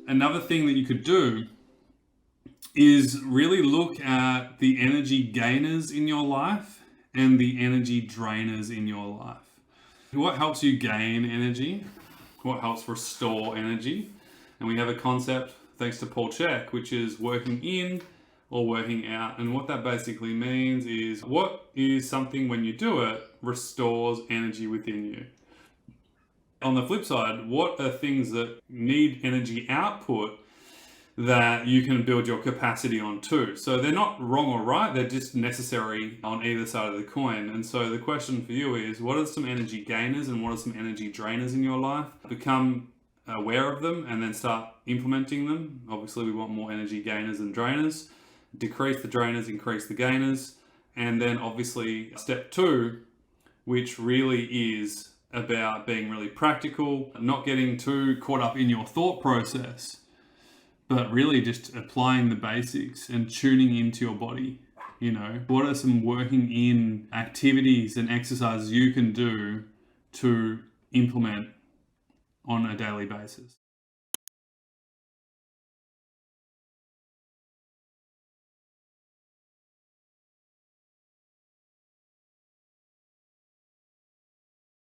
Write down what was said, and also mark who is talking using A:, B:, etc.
A: Another thing that you could do is really look at the energy gainers in your life and the energy drainers in your life. What helps you gain energy? What helps restore energy? And we have a concept, thanks to Paul Chek, which is working in or working out. And what that basically means is, what is something when you do it restores energy within you? On the flip side, what are things that need energy output that you can build your capacity on too? So they're not wrong or right, they're just necessary on either side of the coin. And so the question for you is, what are some energy gainers and what are some energy drainers in your life? Become aware of them and then start implementing them. Obviously, we want more energy gainers than drainers. Decrease the drainers, increase the gainers. And then obviously step 2, which really is about being really practical, not getting too caught up in your thought process, but really just applying the basics and tuning into your body. What are some working in activities and exercises you can do to implement on a daily basis?